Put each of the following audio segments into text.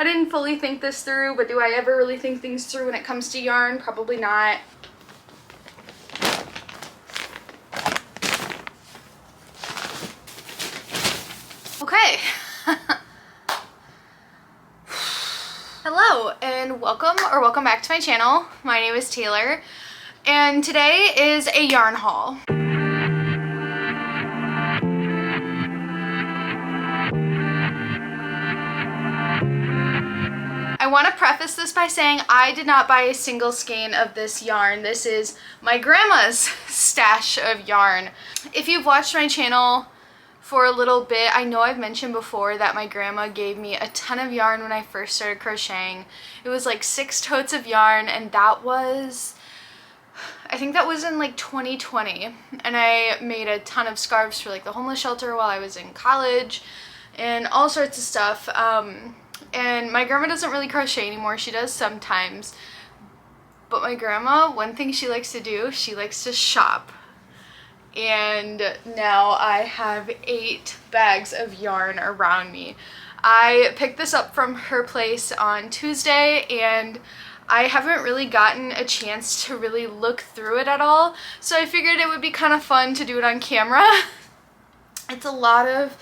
I didn't fully think this through, but do I ever really think things through when it comes to yarn? Probably not. Okay. Hello and welcome back to my channel. My name is Taylor and today is a yarn haul. I want to preface this by saying I did not buy a single skein of this yarn. This is my grandma's stash of yarn. If you've watched my channel for a little bit, I know I've mentioned before that my grandma gave me a ton of yarn when I first started crocheting. It was like 6 totes of yarn, and that was, I think that was in like 2020. And I made a ton of scarves for like the homeless shelter while I was in college and all sorts of stuff. And my grandma doesn't really crochet anymore. She does sometimes. But my grandma, one thing she likes to do, she likes to shop. And now I have 8 bags of yarn around me. I picked this up from her place on Tuesday and I haven't really gotten a chance to really look through it at all. So I figured it would be kind of fun to do it on camera. It's a lot of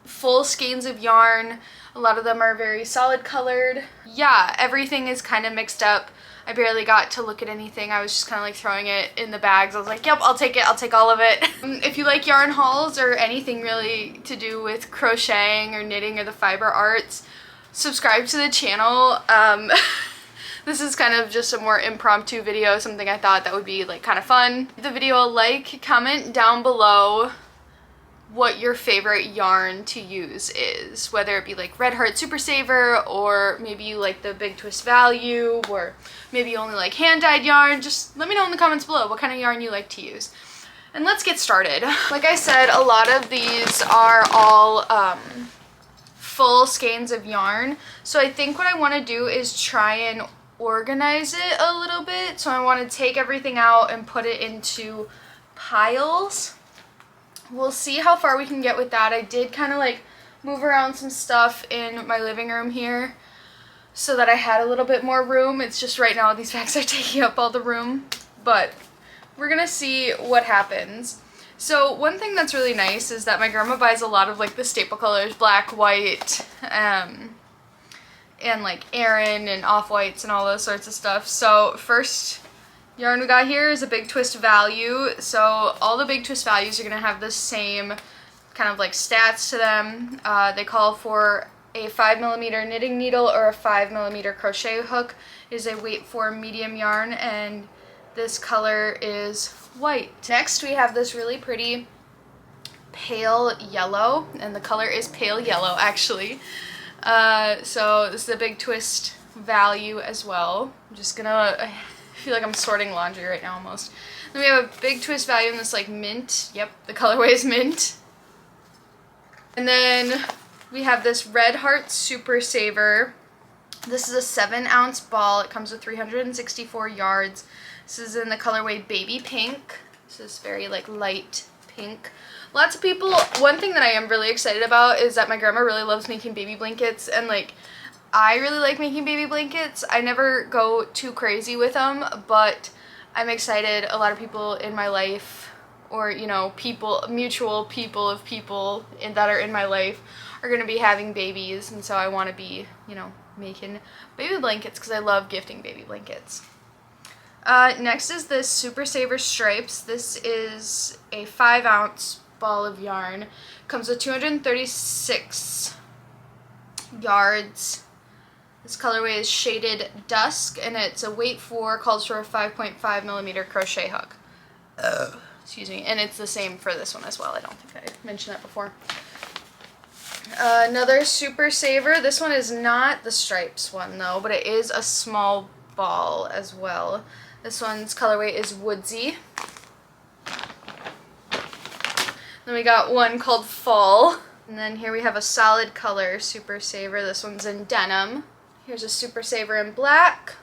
full skeins of yarn. A lot of them are very solid colored. Yeah, everything is kind of mixed up. I barely got to look at anything. I was just kind of like throwing it in the bags. I was like, yep, I'll take it. I'll take all of it. If you like yarn hauls or anything really to do with crocheting or knitting or the fiber arts, subscribe to the channel. This is kind of just a more impromptu video, something I thought that would be like kind of fun. Give the video a like, comment down below what your favorite yarn to use is, whether it be like Red Heart Super Saver, or maybe you like the Big Twist Value, or maybe you only like hand-dyed yarn. Just let me know in the comments below what kind of yarn you like to use. And let's get started. Like I said, a lot of these are all full skeins of yarn, so I think what I want to do is try and organize it a little bit. So I want to take everything out and put it into piles. We'll see how far we can get with that. I did kind of like move around some stuff in my living room here so that I had a little bit more room. It's just right now these bags are taking up all the room, but we're gonna see what happens. So one thing that's really nice is that my grandma buys a lot of like the staple colors, black, white, and like Aran and off-whites and all those sorts of stuff. So first yarn we got here is a Big Twist Value. So all the Big Twist Values are going to have the same kind of like stats to them. They call for a 5mm knitting needle or a 5mm crochet hook. It is a weight for medium yarn, and this color is white. Next we have this really pretty pale yellow, and the color is pale yellow actually. So this is a Big Twist Value as well. I'm just gonna, I feel like I'm sorting laundry right now almost. Then we have a Big Twist Value in this like mint. Yep, the colorway is mint. And then we have this Red Heart Super Saver. This is a 7-ounce ball. It comes with 364 yards. This is in the colorway Baby Pink. This is very like light pink. Lots of people, one thing that I am really excited about is that my grandma really loves making baby blankets, and like I really like making baby blankets. I never go too crazy with them, but I'm excited. A lot of people in my life, or you know, people, mutual people of people that are in my life are going to be having babies, and so I want to be, you know, making baby blankets because I love gifting baby blankets. Next is this Super Saver Stripes. This is a 5-ounce ball of yarn. Comes with 236 yards. This colorway is Shaded Dusk, and it's a weight for, calls for a 5.5mm crochet hook. Excuse me, and it's the same for this one as well. I don't think I mentioned that before. Another Super Saver. This one is not the stripes one though, but it is a small ball as well. This one's colorway is Woodsy. Then we got one called Fall. And then here we have a solid color Super Saver. This one's in denim. Here's a Super Saver in black.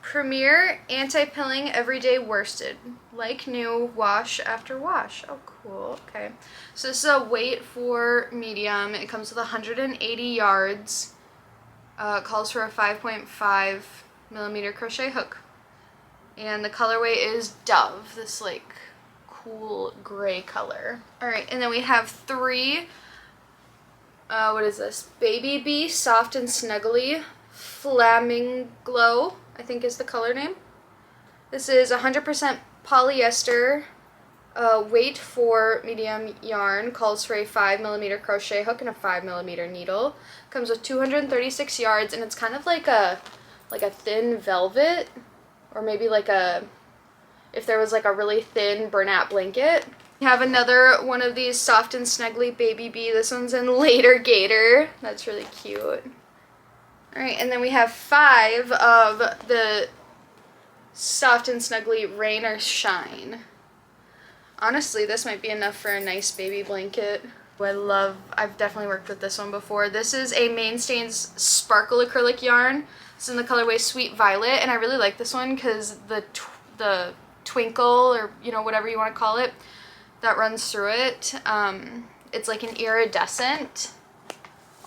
Premier Anti-Pilling Everyday Worsted. Like new, wash after wash. Oh, cool. Okay. So this is a weight for medium. It comes with 180 yards. Calls for a 5.5 millimeter crochet hook. And the colorway is Dove, this like cool gray color. Alright, and then we have 3, what is this? Baby Bee Soft and Snuggly Flaminglow, I think is the color name. This is 100% polyester, weight for medium yarn, calls for a 5 millimeter crochet hook and a 5 millimeter needle. Comes with 236 yards, and it's kind of like a thin velvet, or maybe like if there was like a really thin Bernat blanket. We have another one of these Soft and Snuggly Baby Bee. This one's in Later Gator. That's really cute. Alright, and then we have 5 of the Soft and Snuggly Rain or Shine. Honestly, this might be enough for a nice baby blanket. I've definitely worked with this one before. This is a Mainstains Sparkle Acrylic yarn. It's in the colorway Sweet Violet, and I really like this one because the twinkle, or whatever you want to call it, that runs through it. It's like an iridescent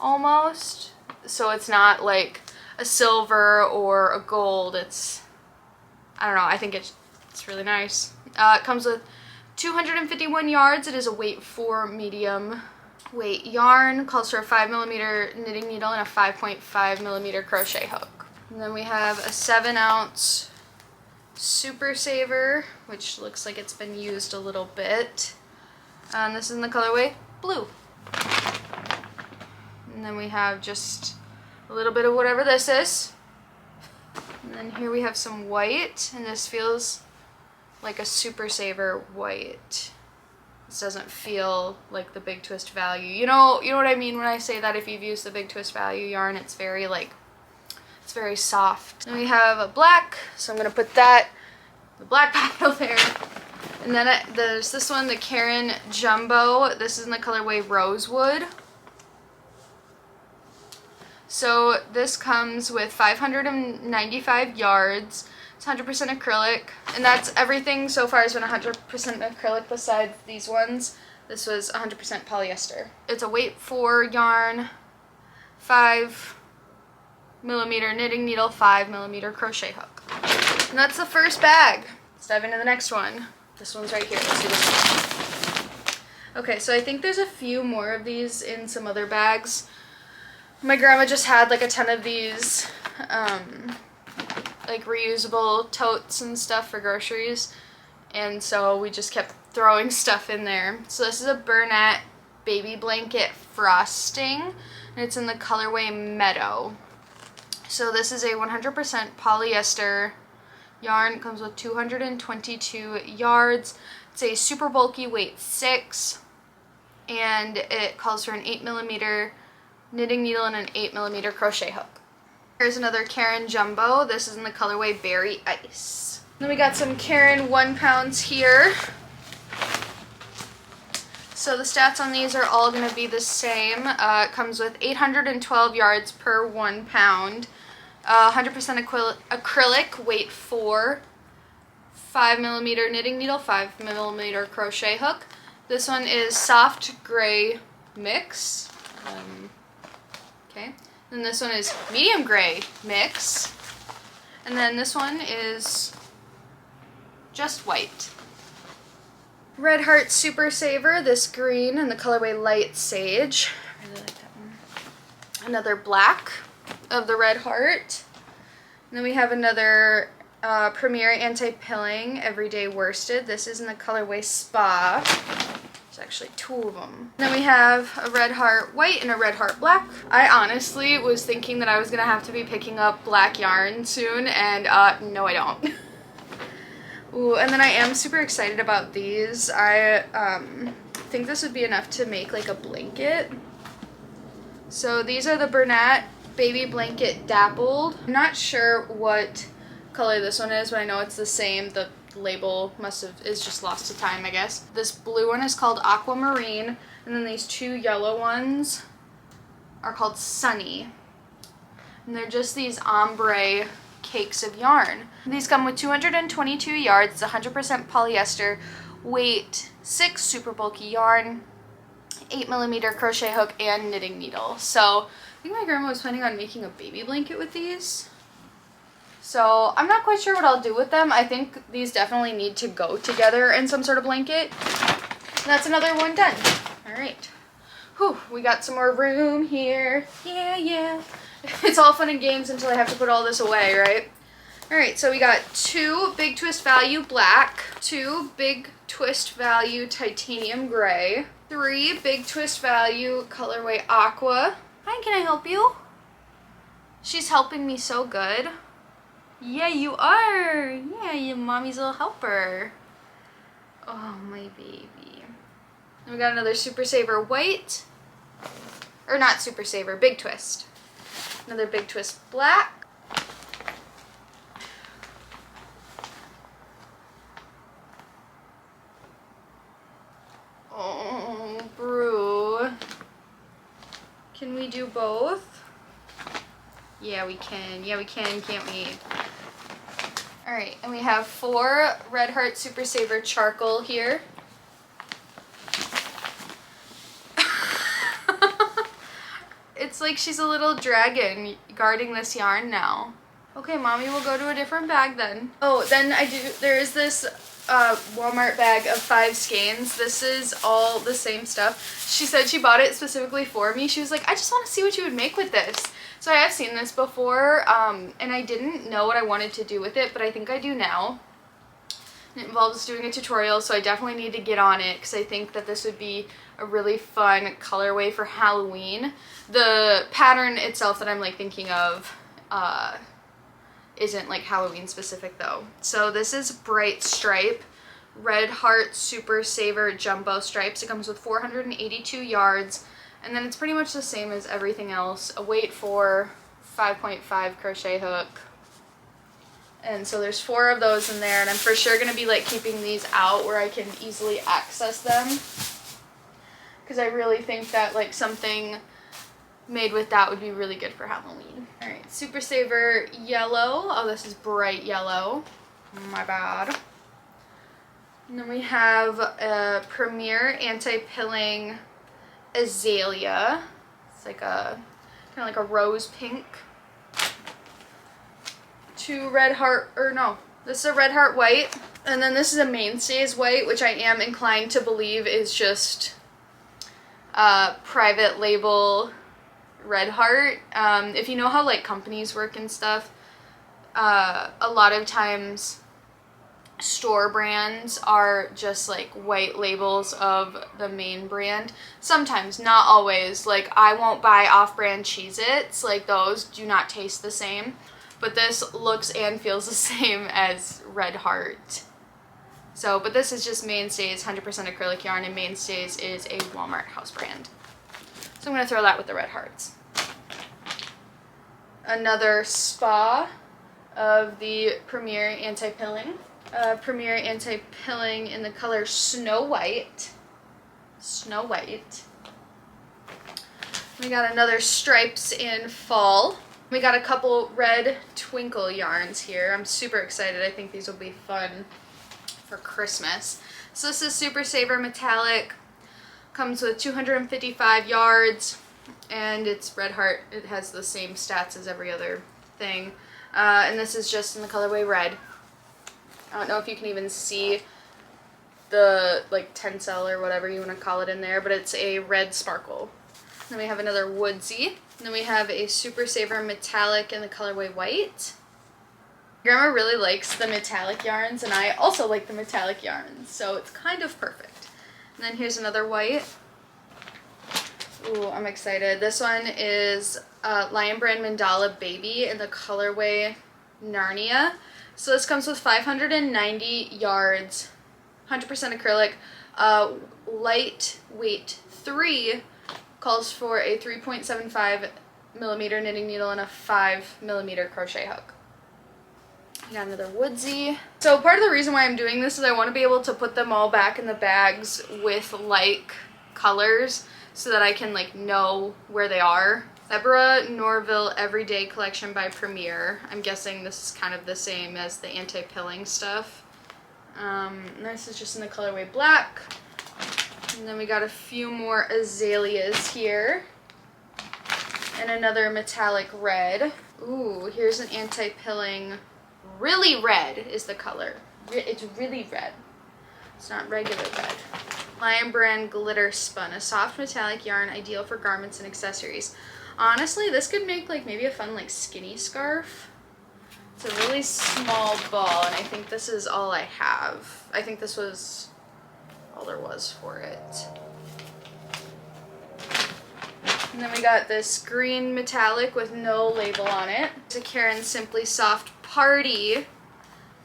almost, so it's not like a silver or a gold. I don't know, I think it's really nice. It comes with 251 yards. It is a weight for medium weight yarn. Calls for a 5 millimeter knitting needle and a 5.5 millimeter crochet hook. And then we have a 7-ounce Super Saver, which looks like it's been used a little bit. And this is in the colorway Blue. And then we have just a little bit of whatever this is. And then here we have some white, and this feels like a Super Saver white. This doesn't feel like the Big Twist Value. You know what I mean when I say that if you've used the Big Twist Value yarn, it's very soft. Then we have a black, so I'm gonna put the black pile there. And then there's this one, the Caron Jumbo. This is in the colorway Rosewood. So this comes with 595 yards. It's 100% acrylic, and that's everything so far has been 100% acrylic besides these ones. This was 100% polyester. It's a weight for yarn, 5 millimeter knitting needle, 5 millimeter crochet hook. And that's the first bag. Let's dive into the next one. This one's right here. Let's do this one. Okay, so I think there's a few more of these in some other bags. My grandma just had like a ton of these like reusable totes and stuff for groceries, and so we just kept throwing stuff in there. So this is a Bernat baby blanket frosting, and it's in the colorway Meadow. So this is a 100% polyester yarn. It comes with 222 yards. It's a super bulky weight 6, and it calls for an 8 millimeter knitting needle and an 8 millimeter crochet hook. Here's another Caron Jumbo. This is in the colorway Berry Ice. Then we got some Caron 1 pounds here. So the stats on these are all going to be the same. It comes with 812 yards per 1 pound. 100% acrylic, weight 4. 5 millimeter knitting needle, 5 millimeter crochet hook. This one is soft gray mix. Okay. Then this one is medium gray mix. And then this one is just white. Red Heart Super Saver, this green in the colorway Light Sage. I really like that one. Another black of the Red Heart. And then we have another Premier Anti-Pilling Everyday Worsted. This is in the colorway Spa. There's actually 2 of them. Then we have a Red Heart White and a Red Heart Black. I honestly was thinking that I was gonna have to be picking up black yarn soon, and no I don't. Ooh, and then I am super excited about these. I think this would be enough to make like a blanket. So these are the Bernat Baby Blanket Dappled. I'm not sure what color this one is, but I know it's the same. The label is just lost to time, I guess. This blue one is called Aquamarine, and then these 2 yellow ones are called Sunny. And they're just these ombre cakes of yarn. These come with 222 yards, it's 100% polyester, weight 6 super bulky yarn, 8mm crochet hook, and knitting needle. So I think my grandma was planning on making a baby blanket with these. So I'm not quite sure what I'll do with them. I think these definitely need to go together in some sort of blanket. And that's another one done. All right. Whew, we got some more room here. Yeah. It's all fun and games until I have to put all this away, right? All right, so we got 2 Big Twist Value Black, 2 Big Twist Value Titanium Gray, 3 Big Twist Value Colorway Aqua. Hi, can I help you? She's helping me so good. Yeah, you are. Yeah, you mommy's little helper. Oh, my baby. And we got another Super Saver White. Or not Super Saver, Big Twist. Another Big Twist Black. Oh, Brew. Can we do both? Yeah, we can. Yeah, we can, can't we? Alright, and we have 4 Red Heart Super Saver Charcoal here. It's like she's a little dragon guarding this yarn now. Okay, Mommy will go to a different bag then. Oh, then there is this Walmart bag of 5 skeins. This is all the same stuff. She said she bought it specifically for me. She was like, I just want to see what you would make with this. So I have seen this before, and I didn't know what I wanted to do with it, but I think I do now. It involves doing a tutorial, so I definitely need to get on it because I think that this would be a really fun colorway for Halloween. The pattern itself that I'm like thinking of isn't like Halloween specific though. So this is Bright Stripe Red Heart Super Saver Jumbo Stripes. It comes with 482 yards, and then it's pretty much the same as everything else. A weight for 5.5 crochet hook. And so there's 4 of those in there, and I'm for sure going to be like keeping these out where I can easily access them. Because I really think that like something made with that would be really good for Halloween. Alright, Super Saver Yellow. Oh, this is bright yellow. My bad. And then we have a Premier Anti-Pilling Azalea. It's like a kind of like a rose pink. 2 Red Heart, or no, this is a Red Heart White. And then this is a Mainstays White, which I am inclined to believe is just private label Red Heart. If you know how like companies work and stuff, a lot of times store brands are just like white labels of the main brand. Sometimes, not always. Like I won't buy off-brand Cheez-Its, like those do not taste the same. But this looks and feels the same as Red Heart. So, but this is just Mainstays 100% acrylic yarn, and Mainstays is a Walmart house brand. So I'm going to throw that with the Red Hearts. Another Spa of the Premier Anti-Pilling. Premier Anti-Pilling in the color Snow White. Snow White. We got another Stripes in Fall. We got a couple red twinkle yarns here. I'm super excited. I think these will be fun for Christmas. So this is Super Saver Metallic. Comes with 255 yards, and it's Red Heart. It has the same stats as every other thing. And this is just in the colorway red. I don't know if you can even see the like tencel or whatever you want to call it in there, but it's a red sparkle. Then we have another Woodsy. And then we have a Super Saver Metallic in the colorway White. Grandma really likes the metallic yarns, and I also like the metallic yarns, so it's kind of perfect. And then here's another white. Ooh, I'm excited. This one is Lion Brand Mandala Baby in the colorway Narnia. So this comes with 590 yards, 100% acrylic, lightweight 3, calls for a 3.75 millimeter knitting needle and a 5 millimeter crochet hook. We got another Woodsy. So part of the reason why I'm doing this is I want to be able to put them all back in the bags with like colors so that I can like know where they are, if Ebra Norville Everyday Collection by Premier. I'm guessing this is kind of the same as the anti-pilling stuff. This is just in the colorway black. And then we got a few more azaleas here. And another metallic red. Ooh, here's an anti-pilling. Really red is the color. It's really red. It's not regular red. Lion Brand Glitter Spun, a soft metallic yarn ideal for garments and accessories. Honestly, this could make like maybe a fun like skinny scarf. It's a really small ball, and I think this is all I have. I think this was all there was for it. And then we got this green metallic with no label on it. It's a Caron Simply Soft Party.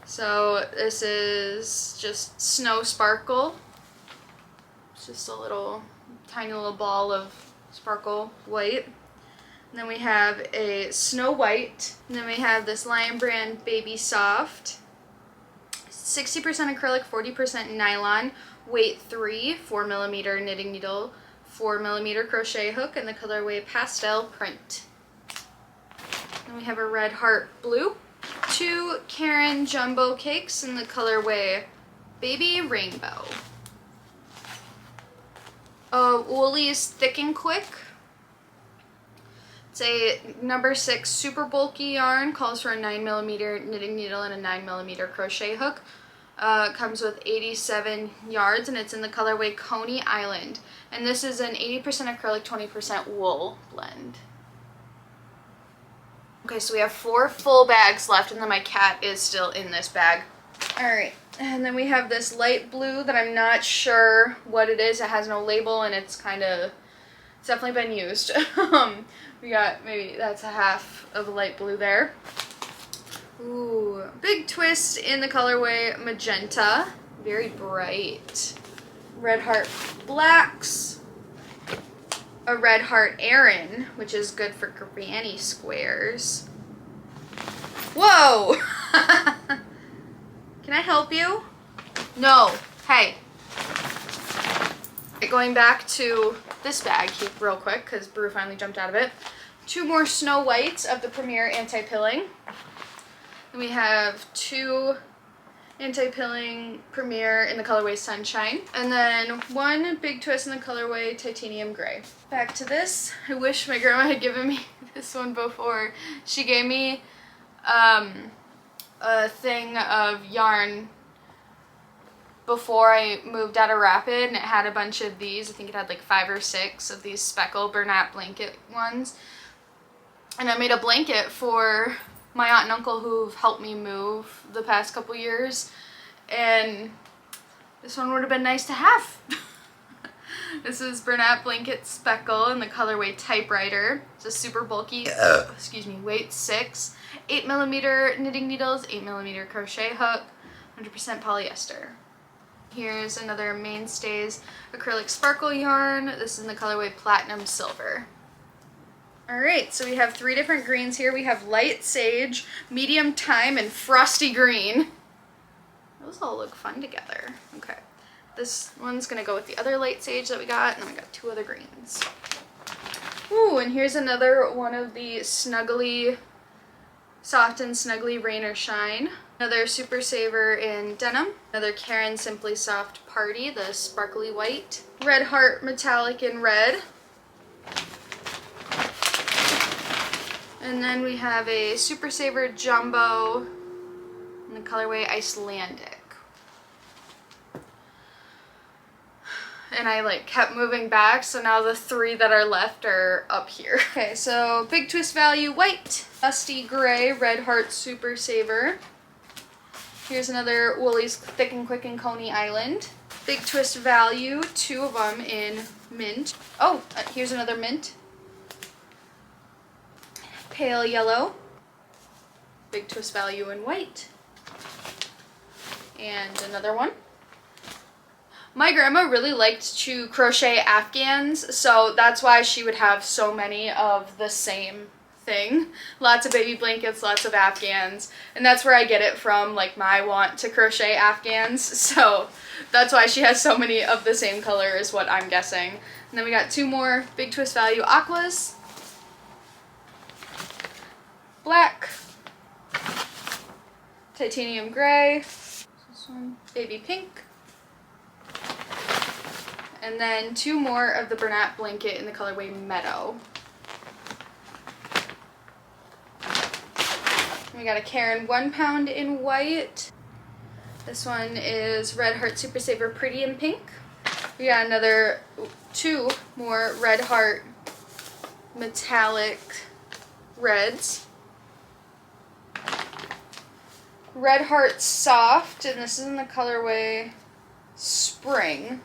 So this is just Snow Sparkle. It's just a little, tiny little ball of sparkle white. And then we have a Snow White. And then we have this Lion Brand Baby Soft. 60% acrylic, 40% nylon. Weight 3, 4mm knitting needle, 4mm crochet hook, and the colorway Pastel Print. Then we have a Red Heart Blue. 2 Caron Jumbo Cakes in the colorway Baby Rainbow. Woolies Thick and Quick. It's a number 6 super bulky yarn, calls for a 9mm knitting needle and a 9mm crochet hook. Comes with 87 yards, and it's in the colorway Coney Island. And this is an 80% acrylic, 20% wool blend. Okay, so we have 4 full bags left, and then my cat is still in this bag. Alright, and then we have this light blue that I'm not sure what it is. It has no label, and it's definitely been used. We got, maybe that's a half of a light blue there. Ooh, big twist in the colorway Magenta. Very bright. Red Heart Blacks. A Red Heart Aran, which is good for granny squares. Whoa! Can I help you? No. Hey. Going back to this bag here real quick, because Brew finally jumped out of it. 2 more Snow Whites of the Premier Anti-Pilling. Then we have 2 Anti-Pilling Premier in the colorway Sunshine. And then 1 big twist in the colorway Titanium Gray. Back to this. I wish my grandma had given me this one before. She gave me a thing of yarn before I moved out of Rapid, and it had a bunch of these. I think it had like 5 or 6 of these speckle Bernat blanket ones. And I made a blanket for my aunt and uncle who've helped me move the past couple years, and this one would have been nice to have. This is Bernat Blanket Speckle in the colorway Typewriter. It's a super bulky, weight 6, 8mm knitting needles, 8mm crochet hook, 100% polyester. Here's another Mainstays acrylic sparkle yarn. This is in the colorway Platinum Silver. Alright, so we have 3 different greens here. We have Light Sage, Medium Thyme, and Frosty Green. Those all look fun together. Okay, this one's gonna go with the other Light Sage that we got, and then we got 2 other greens. Ooh, and here's another one of the Snuggly, Soft and Snuggly Rain or Shine. Another Super Saver in denim. Another Caron Simply Soft Party, the sparkly white. Red Heart Metallic in red. And then we have a Super Saver Jumbo in the colorway Icelandic. And I like kept moving back, so now the 3 that are left are up here. Okay, so Big Twist Value White, Dusty Gray, Red Heart Super Saver. Here's another Woolies Thick and Quick in Coney Island. Big Twist Value, 2 of them in mint. Oh, here's another mint. Pale Yellow. Big Twist Value in white. And another one. My grandma really liked to crochet Afghans, so that's why she would have so many of the same thing. Lots of baby blankets, lots of Afghans, and that's where I get it from, like my want to crochet Afghans, so that's why she has so many of the same color is what I'm guessing. And then we got 2 more Big Twist Value Aquas. titanium gray. This one, baby pink. And then 2 more of the Bernat blanket in the colorway Meadow. We got a Caron 1 pound in white. This one is Red Heart Super Saver Pretty in pink. We got another 2 more Red Heart metallic reds. Red Heart Soft, and this is in the colorway Spring.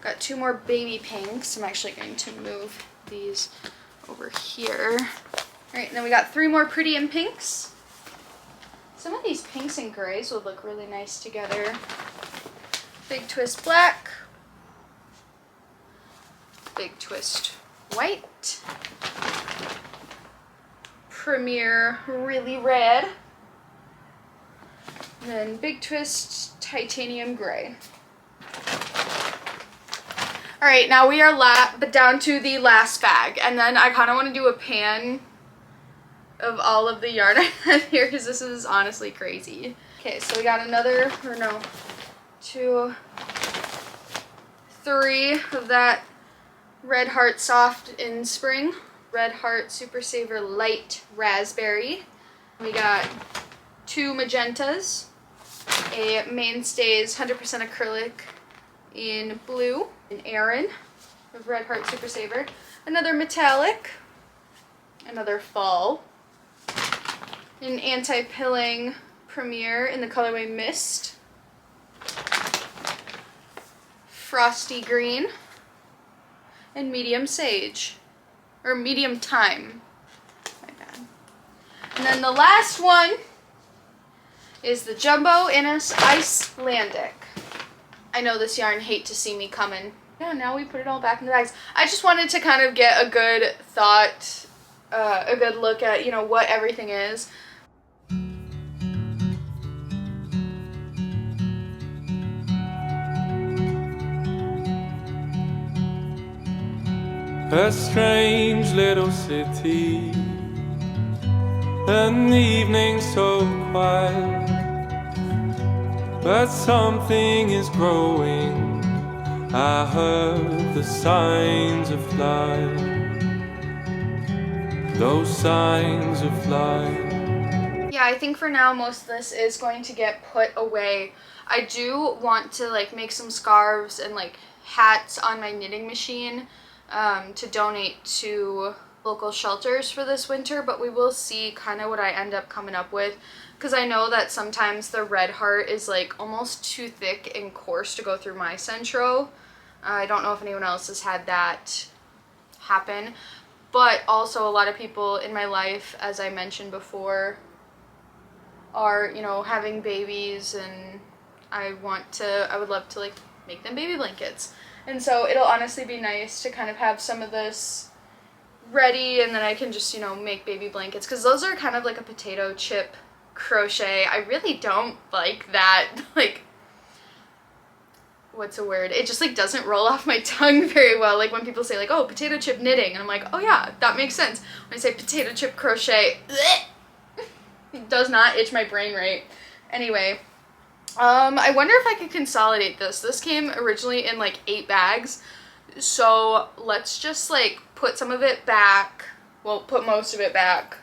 Got 2 more baby pinks. I'm actually going to move these over here. Alright, and then we got 3 more pretty in pinks. Some of these pinks and grays would look really nice together. Big Twist Black. Big Twist White. Premier Really Red. And then Big Twist Titanium Gray. Alright, now we are down to the last bag, and then I kind of want to do a pan of all of the yarn I have here because this is honestly crazy. Okay, so we got another, or no, 2, 3 of that Red Heart Soft in Spring, Red Heart Super Saver Light Raspberry. We got 2 magentas, a Mainstays 100% acrylic in blue, an Aran of Red Heart Super Saver, another metallic, another fall, an anti-pilling Premier in the colorway Mist, Frosty Green, and Medium Sage, or Medium Time, my bad. And then the last one is the Jumbo Innis Icelandic. I know this yarn hate to see me coming. Yeah, now we put it all back in the bags. I just wanted to kind of get a good thought, a good look at, you know, what everything is. A strange little city, an evening so quiet, but something is growing. I heard the signs of life, those signs of life. Yeah, I think for now most of this is going to get put away. I do want to like make some scarves and like hats on my knitting machine to donate to local shelters for this winter, but we will see kind of what I end up coming up with, because I know that sometimes the Red Heart is like almost too thick and coarse to go through my Centro. I don't know if anyone else has had that happen, but also a lot of people in my life, as I mentioned before, are, you know, having babies, and I would love to like make them baby blankets. And so it'll honestly be nice to kind of have some of this ready, and then I can just, you know, make baby blankets, because those are kind of like a potato chip crochet. I really don't like that, like, what's a word? It just like doesn't roll off my tongue very well. Like when people say like, oh, potato chip knitting, and I'm like, oh yeah, that makes sense. When I say potato chip crochet, it does not itch my brain right. Anyway, I wonder if I could consolidate this. This came originally in like 8 bags, so let's just like put some of it back, well, put most of it back,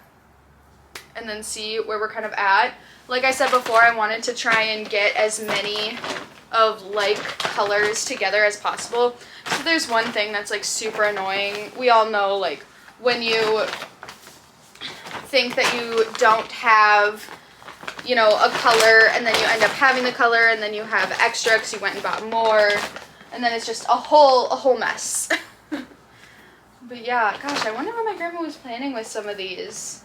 and then see where we're kind of at. Like I said before, I wanted to try and get as many of like colors together as possible. So there's one thing that's like super annoying. We all know, like, when you think that you don't have, you know, a color, and then you end up having the color, and then you have extra because you went and bought more, and then it's just a whole mess. But yeah, gosh, I wonder what my grandma was planning with some of these.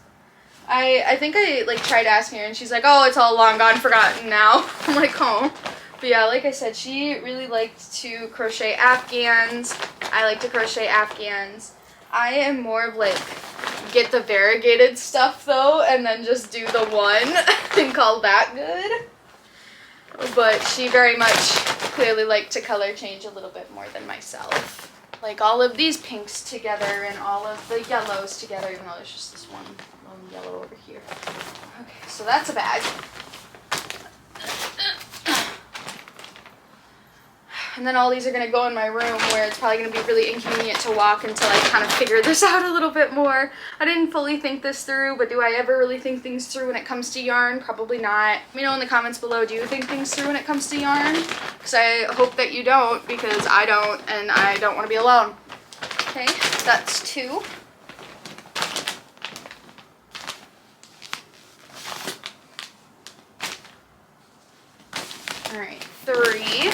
I think I like tried asking her, and she's like, oh, it's all long gone, forgotten now. I'm like, oh. But yeah, like I said, she really liked to crochet Afghans. I like to crochet Afghans. I am more of like, get the variegated stuff though, and then just do the one and call that good. But she very much clearly liked to color change a little bit more than myself. like all of these pinks together and all of the yellows together, even though there's just this one lone yellow over here. Okay, so that's a bag. And then all these are going to go in my room where it's probably going to be really inconvenient to walk until I kind of figure this out a little bit more. I didn't fully think this through, but do I ever really think things through when it comes to yarn? Probably not. Let me know in the comments below, do you think things through when it comes to yarn? Because I hope that you don't, because I don't, and I don't want to be alone. Okay, that's 2. All right, 3.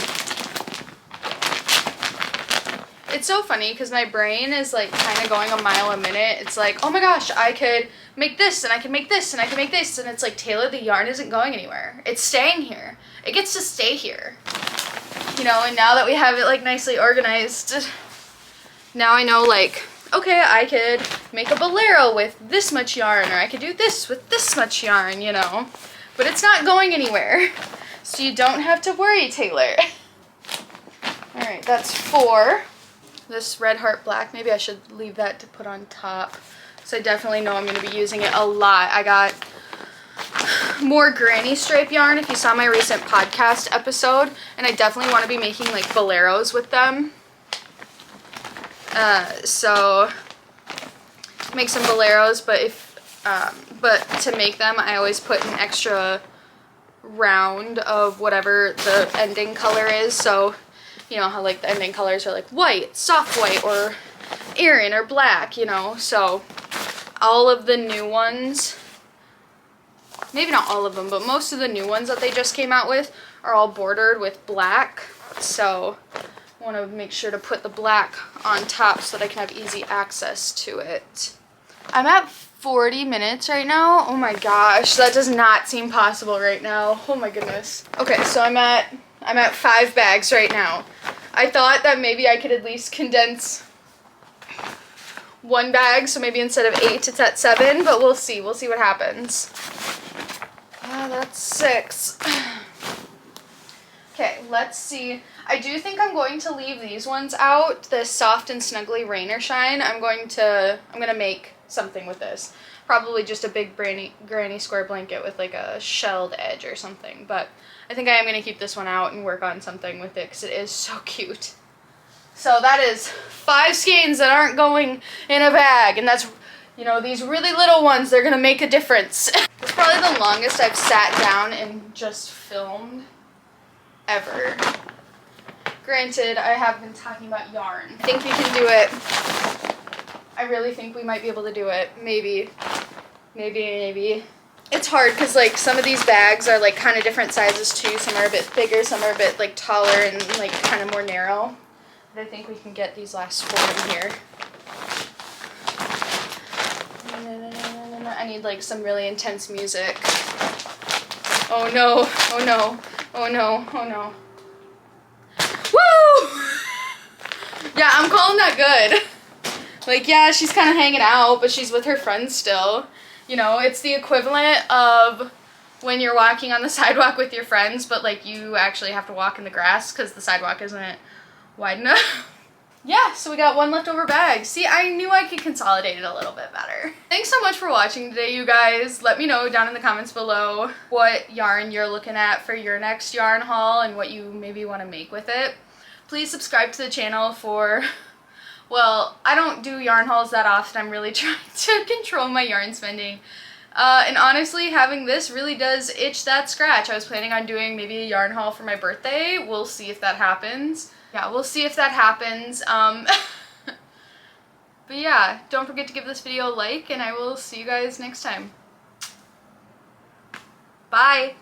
It's so funny because my brain is like kind of going a mile a minute. It's like, oh my gosh, I could make this and I could make this and I could make this. And it's like, Taylor, the yarn isn't going anywhere. It's staying here. It gets to stay here. You know, and now that we have it like nicely organized, now I know like, okay, I could make a bolero with this much yarn, or I could do this with this much yarn, you know. But it's not going anywhere. So you don't have to worry, Taylor. All right, that's 4. This Red Heart Black, maybe I should leave that to put on top. So I definitely know I'm going to be using it a lot. I got more granny stripe yarn if you saw my recent podcast episode. And I definitely want to be making like boleros with them. So make some boleros, but to make them I always put an extra round of whatever the ending color is. So you know how like the ending colors are like white, soft white, or Aran or black, you know. So all of the new ones, maybe not all of them, but most of the new ones that they just came out with are all bordered with black. So I want to make sure to put the black on top so that I can have easy access to it. I'm at 40 minutes right now. Oh my gosh, that does not seem possible right now. Oh my goodness. Okay, so I'm at 5 bags right now. I thought that maybe I could at least condense 1 bag, so maybe instead of 8 it's at 7, but we'll see. We'll see what happens. That's 6. Okay, let's see. I do think I'm going to leave these ones out. This Soft and Snuggly Rain or Shine. I'm gonna make something with this. Probably just a big granny square blanket with like a shelled edge or something, but I think I am going to keep this one out and work on something with it because it is so cute. So that is 5 skeins that aren't going in a bag, and that's, you know, these really little ones, they're going to make a difference. It's probably the longest I've sat down and just filmed ever. Granted, I have been talking about yarn. I think we can do it. I really think we might be able to do it. Maybe. It's hard because like some of these bags are like kind of different sizes too. Some are a bit bigger, some are a bit like taller and like kind of more narrow. But I think we can get these last 4 in here. I need like some really intense music. Oh no, oh no, oh no, oh no. Woo! Yeah, I'm calling that good. Like, yeah, she's kind of hanging out, but she's with her friends still. You know, it's the equivalent of when you're walking on the sidewalk with your friends, but, like, you actually have to walk in the grass because the sidewalk isn't wide enough. Yeah, so we got 1 leftover bag. See, I knew I could consolidate it a little bit better. Thanks so much for watching today, you guys. Let me know down in the comments below what yarn you're looking at for your next yarn haul and what you maybe want to make with it. Please subscribe to the channel for... Well, I don't do yarn hauls that often. I'm really trying to control my yarn spending. And honestly, having this really does itch that scratch. I was planning on doing maybe a yarn haul for my birthday. We'll see if that happens. Yeah, we'll see if that happens. But yeah, don't forget to give this video a like, and I will see you guys next time. Bye!